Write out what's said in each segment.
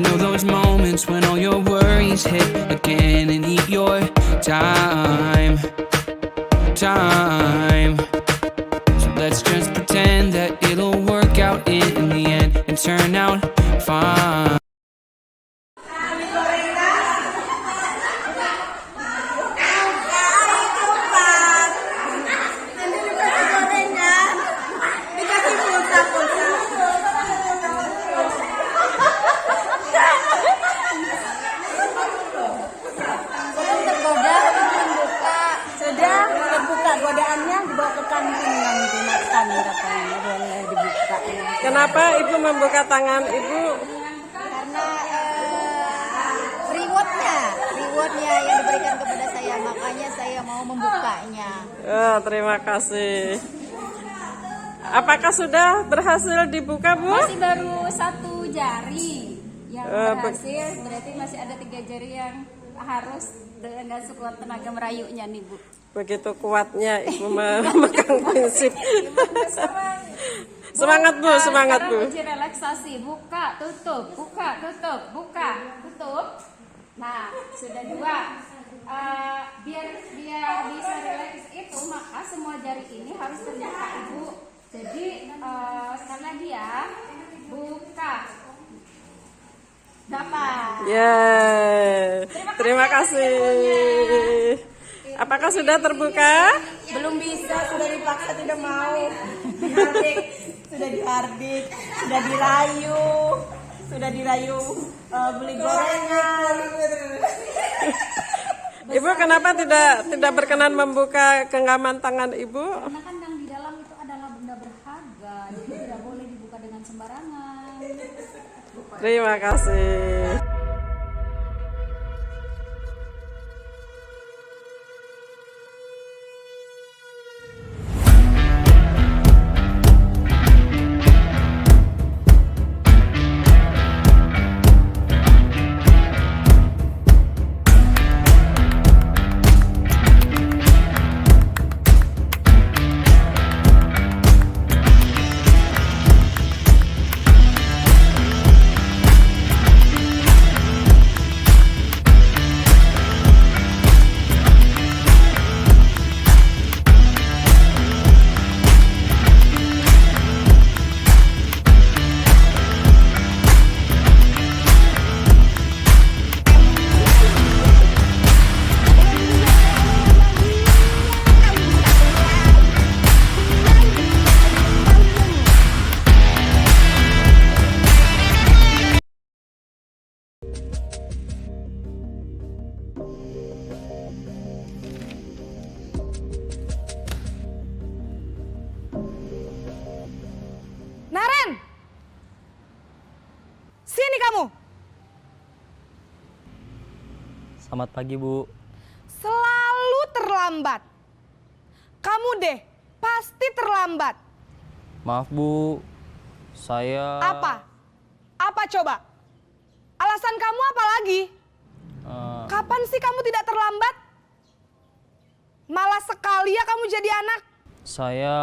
Know those moments when all your worries hit again and eat your time. So let's just pretend that it'll work out in the end and turn out fine. Kenapa Ibu membuka tangan Ibu? Karena rewardnya yang diberikan kepada saya, makanya saya mau membukanya. Oh, terima kasih. Apakah sudah berhasil dibuka, Bu? Masih baru 1 jari yang berhasil, berarti masih ada 3 jari yang harus dengan sekuat tenaga merayunya nih, Bu. Begitu kuatnya Ibu memegang prinsip. Semangat Bu, semangat Bu. Sekarang uji relaksasi, buka, tutup, buka, tutup, buka, tutup. Nah, sudah 2. Biar bisa relax itu, maka semua jari ini harus terbuka, Ibu. Jadi karena dia buka, dapat. Terima kasih. Apakah sudah terbuka? Belum bisa, sudah dipaksa tidak mau. Sudah dihardik, sudah dirayu beli gorengan. Ibu kenapa tidak berkenan membuka genggaman tangan Ibu? Karena kan yang di dalam itu adalah benda berharga, jadi tidak boleh dibuka dengan sembarangan. Terima kasih. Naren! Sini kamu! Selamat pagi, Bu. Selalu terlambat. Kamu deh, pasti terlambat. Maaf, Bu. Saya... Apa? Apa coba? Alasan kamu apa lagi? Kapan sih kamu tidak terlambat? Malas sekali ya kamu jadi anak. Saya...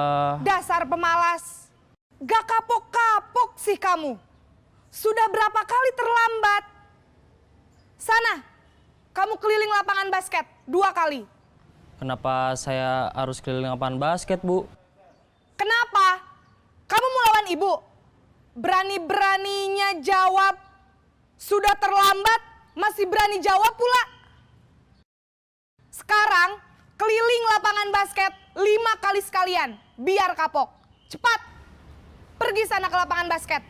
Dasar pemalas. Gak kapok-kapok sih kamu. Sudah berapa kali terlambat? Sana, kamu keliling lapangan basket 2 kali. Kenapa saya harus keliling lapangan basket, Bu? Kenapa? Kamu mau lawan ibu? Berani-beraninya jawab. Sudah terlambat, masih berani jawab pula. Sekarang, keliling lapangan basket 5 kali sekalian. Biar kapok. Cepat. Pergi sana ke lapangan basket.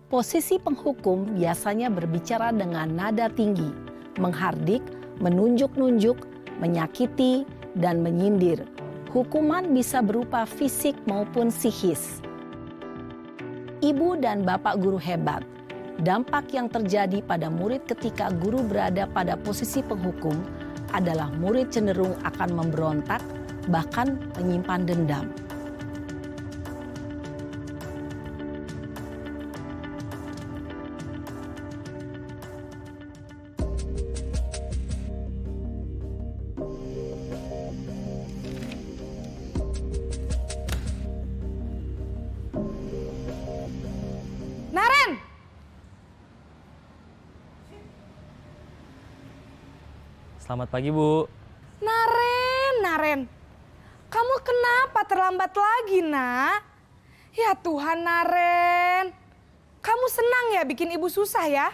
Posisi penghukum biasanya berbicara dengan nada tinggi, menghardik, menunjuk-nunjuk, menyakiti, dan menyindir. Hukuman bisa berupa fisik maupun psikis. Ibu dan bapak guru hebat. Dampak yang terjadi pada murid ketika guru berada pada posisi penghukum adalah murid cenderung akan memberontak, bahkan menyimpan dendam. Naren! Selamat pagi, Bu. Naren. Kamu kenapa terlambat lagi, Nak? Ya Tuhan, Naren. Kamu senang ya bikin ibu susah ya?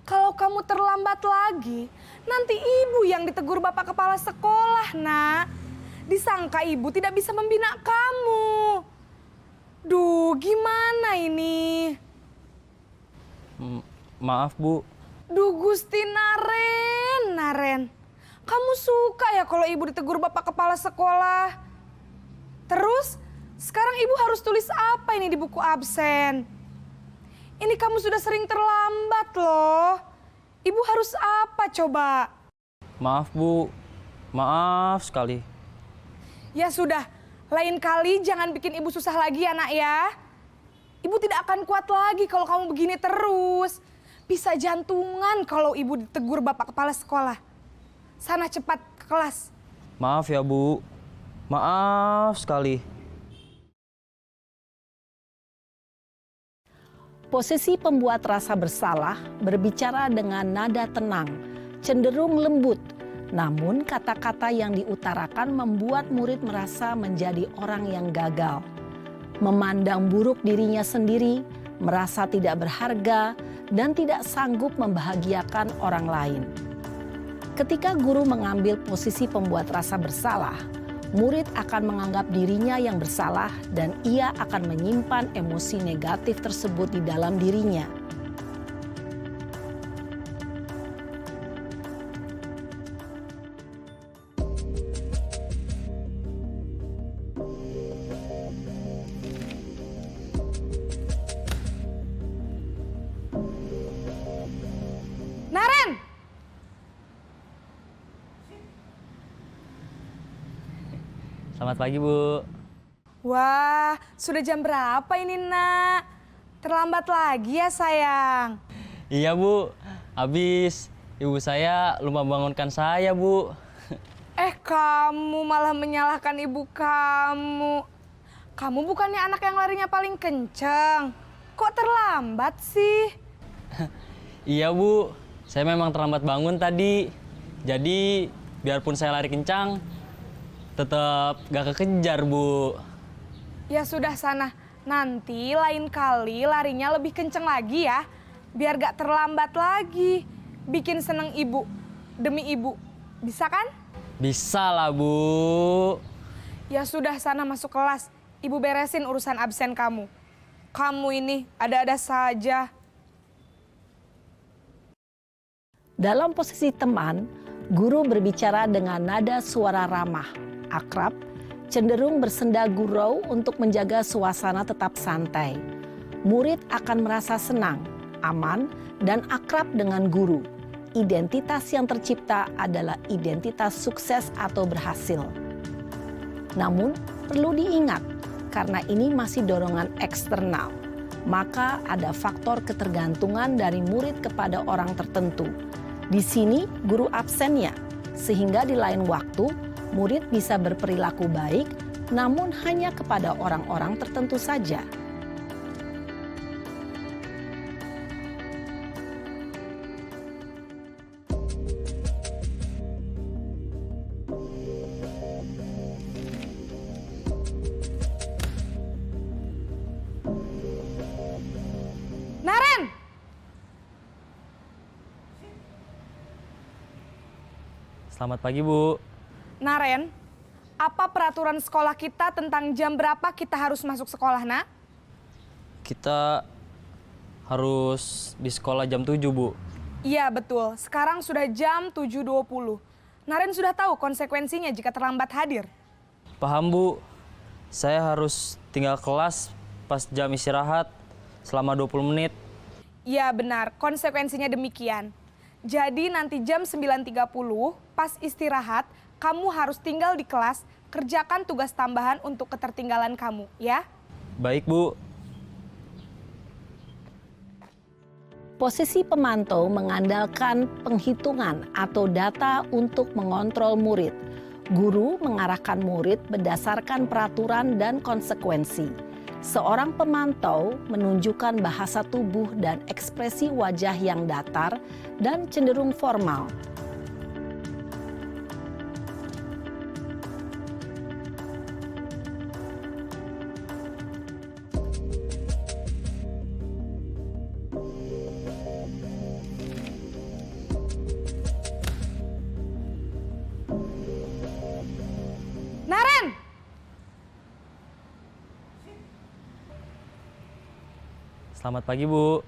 Kalau kamu terlambat lagi, nanti ibu yang ditegur bapak kepala sekolah, Nak. Disangka ibu tidak bisa membina kamu. Duh, gimana ini? Maaf, Bu. Duh, Gusti Naren. Kamu suka ya kalau ibu ditegur bapak kepala sekolah? Terus, sekarang ibu harus tulis apa ini di buku absen? Ini kamu sudah sering terlambat loh. Ibu harus apa coba? Maaf, Bu. Maaf sekali. Ya sudah, lain kali jangan bikin ibu susah lagi ya, Nak ya. Ibu tidak akan kuat lagi kalau kamu begini terus. Bisa jantungan kalau ibu ditegur bapak kepala sekolah. Sana cepat ke kelas. Maaf ya, Bu. Maaf sekali. Posisi pembuat rasa bersalah berbicara dengan nada tenang, cenderung lembut. Namun kata-kata yang diutarakan membuat murid merasa menjadi orang yang gagal. Memandang buruk dirinya sendiri, merasa tidak berharga, dan tidak sanggup membahagiakan orang lain. Ketika guru mengambil posisi pembuat rasa bersalah, murid akan menganggap dirinya yang bersalah dan ia akan menyimpan emosi negatif tersebut di dalam dirinya. Naren! Selamat pagi, Bu. Wah, sudah jam berapa ini, Nak? Terlambat lagi ya, sayang. Iya, Bu. Habis ibu saya lupa bangunkan saya, Bu. Kamu malah menyalahkan ibu kamu. Kamu bukannya anak yang larinya paling kenceng. Kok terlambat sih? Iya, Bu. Saya memang terlambat bangun tadi. Jadi, biarpun saya lari kencang, tetap gak kekejar, Bu. Ya sudah sana, nanti lain kali larinya lebih kenceng lagi ya. Biar gak terlambat lagi. Bikin seneng ibu, demi ibu. Bisa kan? Bisa lah, Bu. Ya sudah sana masuk kelas. Ibu beresin urusan absen kamu. Kamu ini ada-ada saja. Dalam posisi teman, guru berbicara dengan nada suara ramah, akrab, cenderung bersenda gurau untuk menjaga suasana tetap santai. Murid akan merasa senang, aman, dan akrab dengan guru. Identitas yang tercipta adalah identitas sukses atau berhasil. Namun, perlu diingat, karena ini masih dorongan eksternal, maka ada faktor ketergantungan dari murid kepada orang tertentu. Di sini guru absennya, sehingga di lain waktu murid bisa berperilaku baik, namun hanya kepada orang-orang tertentu saja. Naren! Selamat pagi, Bu. Naren, apa peraturan sekolah kita tentang jam berapa kita harus masuk sekolah, Nak? Kita harus di sekolah jam 7, Bu. Iya, betul. Sekarang sudah jam 7.20. Naren sudah tahu konsekuensinya jika terlambat hadir. Paham, Bu. Saya harus tinggal kelas pas jam istirahat selama 20 menit. Iya, benar. Konsekuensinya demikian. Jadi nanti jam 9.30 pas istirahat, kamu harus tinggal di kelas, kerjakan tugas tambahan untuk ketertinggalan kamu, ya? Baik, Bu. Posisi pemantau mengandalkan penghitungan atau data untuk mengontrol murid. Guru mengarahkan murid berdasarkan peraturan dan konsekuensi. Seorang pemantau menunjukkan bahasa tubuh dan ekspresi wajah yang datar dan cenderung formal. Selamat pagi, Bu.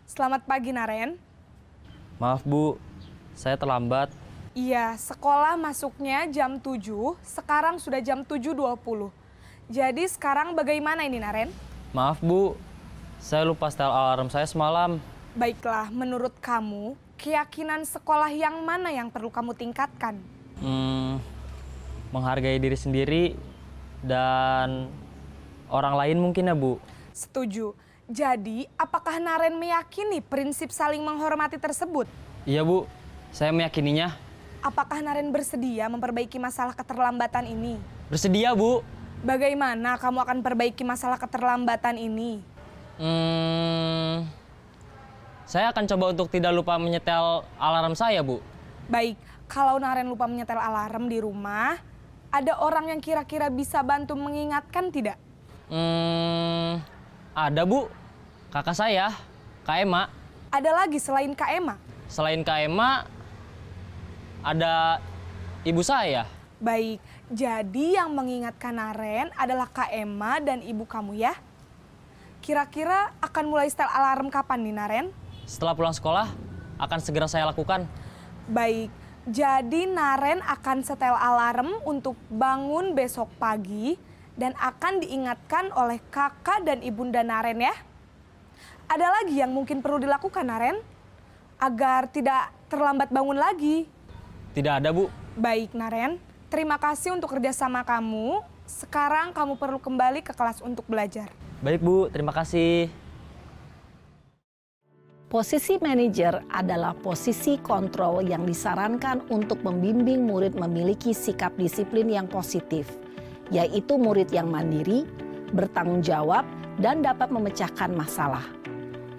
Selamat pagi, Naren. Maaf, Bu. Saya terlambat. Iya, sekolah masuknya jam 7, sekarang sudah jam 7.20. Jadi sekarang bagaimana ini, Naren? Maaf, Bu. Saya lupa setel alarm saya semalam. Baiklah, menurut kamu, keyakinan sekolah yang mana yang perlu kamu tingkatkan? Menghargai diri sendiri dan orang lain mungkin ya, Bu. Setuju. Jadi, apakah Naren meyakini prinsip saling menghormati tersebut? Iya, Bu. Saya meyakininya. Apakah Naren bersedia memperbaiki masalah keterlambatan ini? Bersedia, Bu. Bagaimana kamu akan perbaiki masalah keterlambatan ini? Saya akan coba untuk tidak lupa menyetel alarm saya, Bu. Baik, kalau Naren lupa menyetel alarm di rumah, ada orang yang kira-kira bisa bantu mengingatkan tidak? Ada, Bu. Kakak saya, Kak Ema. Ada lagi selain Kak Ema? Selain Kak Ema, ada ibu saya. Baik, jadi yang mengingatkan Naren adalah Kak Ema dan ibu kamu ya? Kira-kira akan mulai setel alarm kapan nih, Naren? Setelah pulang sekolah, akan segera saya lakukan. Baik, jadi Naren akan setel alarm untuk bangun besok pagi dan akan diingatkan oleh kakak dan ibunda Naren ya. Ada lagi yang mungkin perlu dilakukan, Naren? Agar tidak terlambat bangun lagi. Tidak ada, Bu. Baik, Naren. Terima kasih untuk kerjasama kamu. Sekarang kamu perlu kembali ke kelas untuk belajar. Baik, Bu. Terima kasih. Posisi manajer adalah posisi kontrol yang disarankan untuk membimbing murid memiliki sikap disiplin yang positif, yaitu murid yang mandiri, bertanggung jawab, dan dapat memecahkan masalah.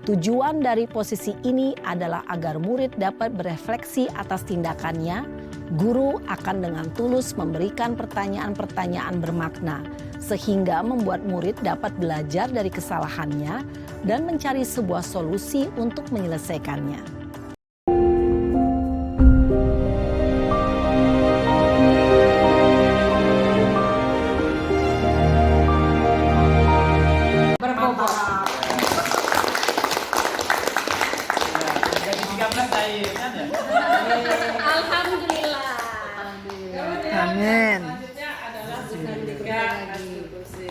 Tujuan dari posisi ini adalah agar murid dapat berefleksi atas tindakannya. Guru akan dengan tulus memberikan pertanyaan-pertanyaan bermakna, sehingga membuat murid dapat belajar dari kesalahannya dan mencari sebuah solusi untuk menyelesaikannya. Alhamdulillah. Amin. Selanjutnya adalah dengan 3 diskusi.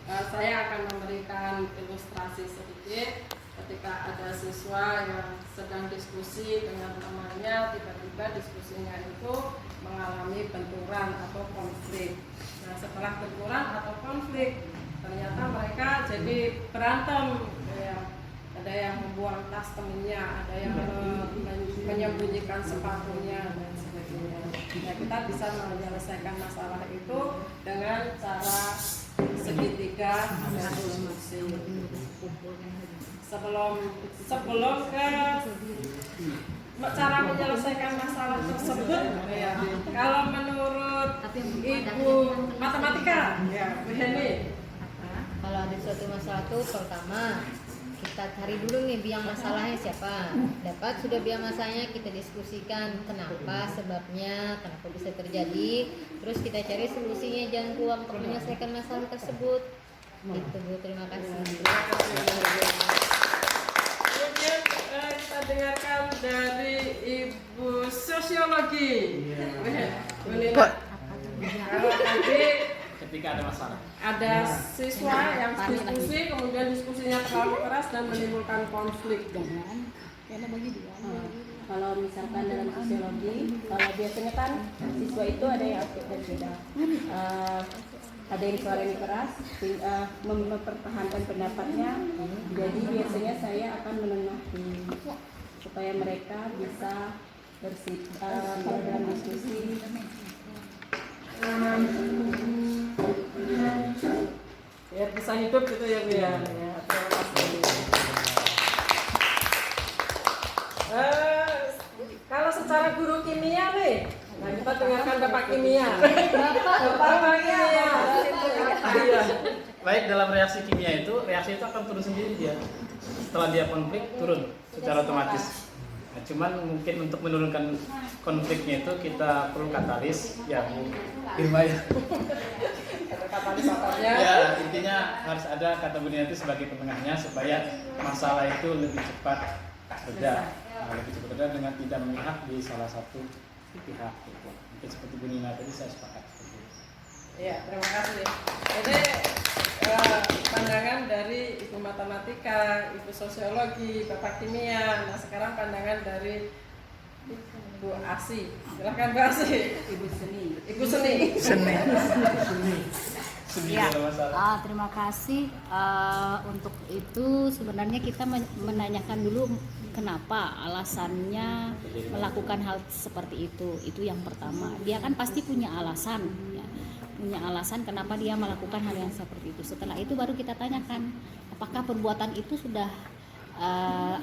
Saya akan memberikan ilustrasi sedikit ketika ada siswa yang sedang diskusi dengan temannya, tiba-tiba diskusinya itu mengalami benturan atau konflik. Nah, setelah benturan atau konflik, ternyata mereka jadi berantem. Ya. Ada yang membuang tas temennya, ada yang menyembunyikan sepatunya dan sebagainya. Nah, kita bisa menyelesaikan masalah itu dengan cara segitiga diskusi. Sebelum ke cara menyelesaikan masalah tersebut, ya, kalau menurut Ibu Matematika, ya, Bu Heni. Kalau ada suatu masalah itu pertama kita cari dulu nih biang masalahnya siapa. Dapat sudah biang masalahnya, kita diskusikan kenapa, sebabnya, kenapa bisa terjadi. Terus kita cari solusinya, jalan keluar untuk menyelesaikan masalah tersebut. Itu, Bu, terima kasih. Kemudian kita dengarkan dari Ibu Sosiologi. Bu Nina. Kalau nanti ketika ada masalah, ada siswa yang diskusi, kemudian diskusinya terlalu keras dan menimbulkan konflik. Kalau misalkan dalam sosiologi, kalau biasanya kan siswa itu ada yang aktif dan tidak. Ada yang suaranya keras, mempertahankan pendapatnya. Jadi biasanya saya akan menengahi supaya mereka bisa kalau dalam diskusi Ya, bisa hidup gitu ya, Bu ya. Terima kasih. Kalau secara guru kimia nih, nah kita dengarkan Bapak kimia. Bapak kimia. iya. Baik, dalam reaksi kimia itu, reaksi itu akan turun sendiri dia. Setelah dia konflik, turun secara otomatis. Nah, cuman mungkin untuk menurunkan konfliknya itu kita perlu katalis, ya Bu Irma ya. Katalisatornya. Ya, intinya harus ada kata Buniati sebagai penengahnya supaya masalah itu lebih cepat reda. Nah, lebih cepat reda dengan tidak memihak di salah satu pihak. Gitu. Mungkin seperti Bu Nina tadi saya sepakat. Iya, terima kasih. Jadi pandangan dari Ibu Matematika, Ibu Sosiologi, Bapak Kimia. Nah, sekarang pandangan dari Bu Asi. Silakan Bu Asi. Ibu seni. Ibu Seni. Ya, terima kasih. Untuk itu sebenarnya kita menanyakan dulu kenapa alasannya melakukan hal seperti itu. Itu yang pertama. Dia kan pasti punya alasan. Ya. Punya alasan kenapa dia melakukan hal yang seperti itu. Setelah itu baru kita tanyakan apakah perbuatan itu sudah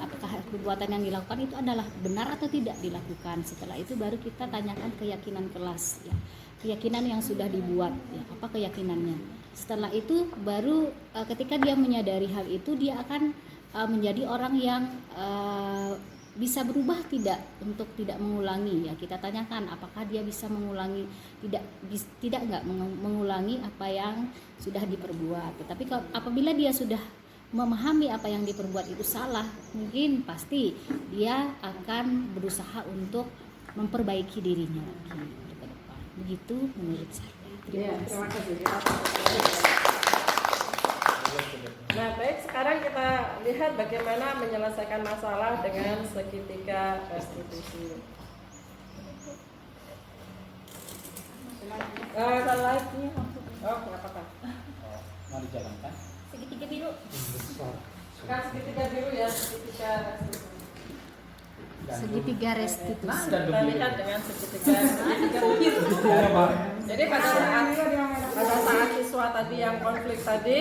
apakah perbuatan yang dilakukan itu adalah benar atau tidak dilakukan. Setelah itu baru kita tanyakan keyakinan kelas, ya. Keyakinan yang sudah dibuat, ya. Apa keyakinannya. Setelah itu baru ketika dia menyadari hal itu, dia akan menjadi orang yang bisa berubah tidak untuk tidak mengulangi, ya. Kita tanyakan apakah dia bisa mengulangi, tidak enggak mengulangi apa yang sudah diperbuat. Tetapi apabila dia sudah memahami apa yang diperbuat itu salah, mungkin pasti dia akan berusaha untuk memperbaiki dirinya lagi ke depan. Begitu menurut saya. Terima kasih. Nah, baik, sekarang kita lihat bagaimana menyelesaikan masalah dengan segitiga restitusi. Ada lagi? Oh, nggak apa-apa. Mau dijalankan? Segitiga biru. Sekarang segitiga biru ya, segitiga restitusi. Segitiga restitusi. Kita lihat dengan segitiga biru. Jadi pada saat siswa tadi yang konflik tadi,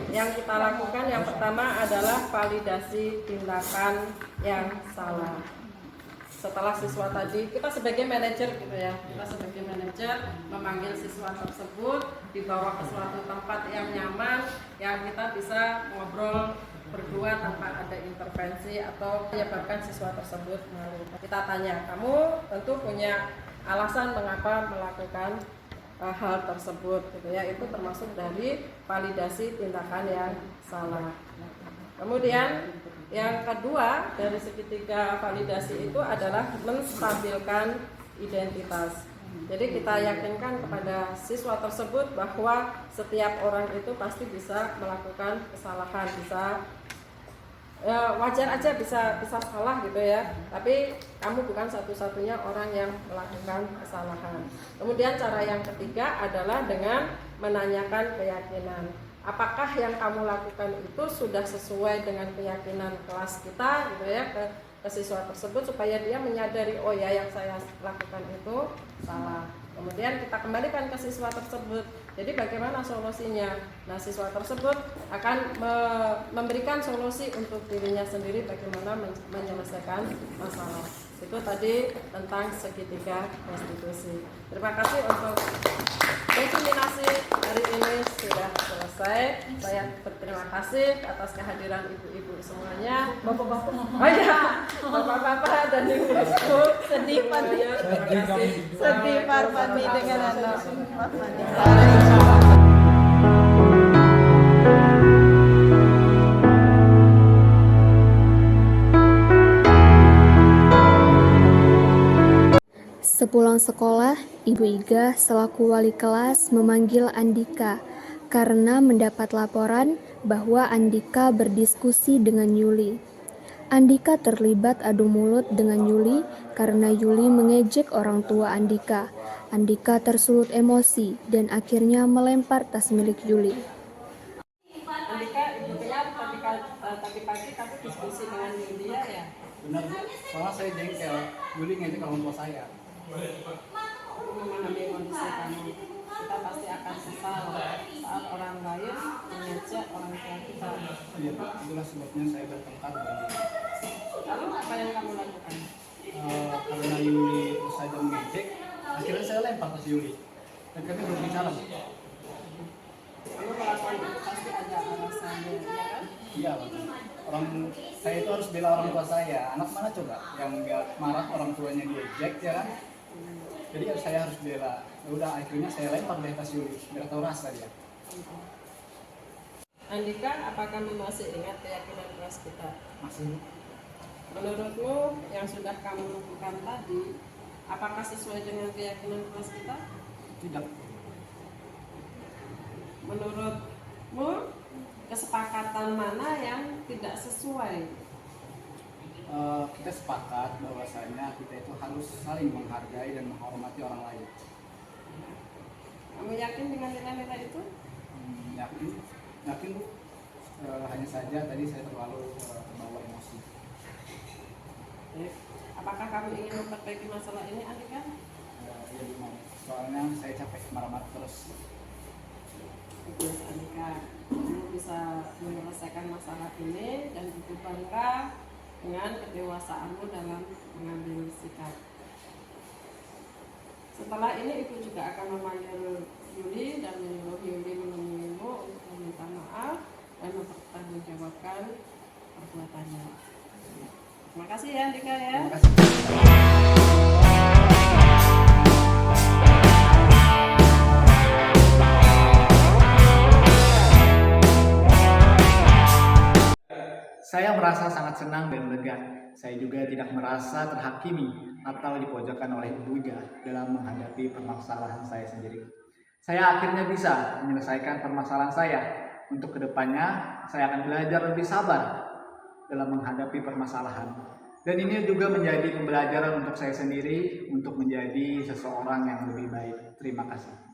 yang kita lakukan yang pertama adalah validasi tindakan yang salah. Setelah siswa tadi, kita sebagai manajer gitu ya, kita sebagai manajer memanggil siswa tersebut, dibawa ke suatu tempat yang nyaman, yang kita bisa ngobrol berdua tanpa ada intervensi atau menyebabkan siswa tersebut malu. Kita tanya, kamu tentu punya alasan mengapa melakukan hal tersebut gitu ya, itu termasuk dari validasi tindakan yang salah. Kemudian yang kedua dari segitiga validasi itu adalah menstabilkan identitas. Jadi kita yakinkan kepada siswa tersebut bahwa setiap orang itu pasti bisa melakukan kesalahan, bisa wajar aja bisa salah gitu ya, tapi kamu bukan satu-satunya orang yang melakukan kesalahan. Kemudian cara yang ketiga adalah dengan menanyakan keyakinan. Apakah yang kamu lakukan itu sudah sesuai dengan keyakinan kelas kita gitu ya, ke siswa tersebut supaya dia menyadari, oh ya yang saya lakukan itu salah. Kemudian kita kembalikan ke siswa tersebut. Jadi bagaimana solusinya? Nah, siswa tersebut akan memberikan solusi untuk dirinya sendiri bagaimana menyelesaikan masalah. Itu tadi tentang segitiga restitusi. Terima kasih untuk diseminasi hari ini sudah selesai. Saya berterima kasih atas kehadiran ibu-ibu semuanya. Bapak-bapak. Oh iya, bapak-bapak dan ibu-ibu. Sedih Fani. Terima kasih. Sedih Fani dengan anak Fani. Sepulang sekolah, Ibu Iga selaku wali kelas memanggil Andika karena mendapat laporan bahwa Andika berdiskusi dengan Yuli. Andika terlibat adu mulut dengan Yuli karena Yuli mengejek orang tua Andika. Andika tersulut emosi dan akhirnya melempar tas milik Yuli. Andika, ibu lihat tadi pagi kamu diskusi dengan Yulia ya? Benar, soalnya saya jengkel, Yuli ngejek orang tua saya. Memahami kondisi kamu, kita pasti akan sesal saat orang lain mengejek orang tua kita. Iya Pak, itulah sebabnya saya bertengkar dengan dia. Lalu apa yang kamu lakukan? Karena Yuli terus saja mengejek, akhirnya saya lempar tas Yuli. Dan kami berbicara. Kamu melakukan itu pasti ada alasannya, ya kan? Iya Pak. saya itu harus bela orang tua saya. Anak mana coba yang nggak marah orang tuanya diejek ya kan? Jadi saya harus bela. Ya udah akhirnya saya lempar deh tas Yuli biar tahu rasa dia. Andika, apakah kamu masih ingat keyakinan keras kita? Masih. Menurutmu yang sudah kamu lakukan tadi, apakah sesuai dengan keyakinan keras kita? Tidak. Menurutmu kesepakatan mana yang tidak sesuai? Kita sepakat bahwasanya kita itu harus saling menghargai dan menghormati orang lain. Kamu yakin dengan nilai-nilai itu? Yakin Bu. Hanya saja tadi saya terlalu terbawa emosi. Apakah kamu ingin memperbaiki masalah ini, Andika? Ya Bu, soalnya saya capek marah-marah terus. Bagus, Andika. Kamu bisa menyelesaikan masalah ini dan ibu bangga dengan kedewasaanmu dalam mengambil sikap. Setelah ini ibu juga akan memanggil Yuli dan menyuruh Yuli menemuimu untuk meminta maaf dan mempertanggungjawabkan perbuatannya. Terima kasih ya Andika ya. Terima kasih. Saya merasa sangat senang dan lega. Saya juga tidak merasa terhakimi atau dipojokkan oleh Ibu Ida dalam menghadapi permasalahan saya sendiri. Saya akhirnya bisa menyelesaikan permasalahan saya. Untuk kedepannya, saya akan belajar lebih sabar dalam menghadapi permasalahan. Dan ini juga menjadi pembelajaran untuk saya sendiri untuk menjadi seseorang yang lebih baik. Terima kasih.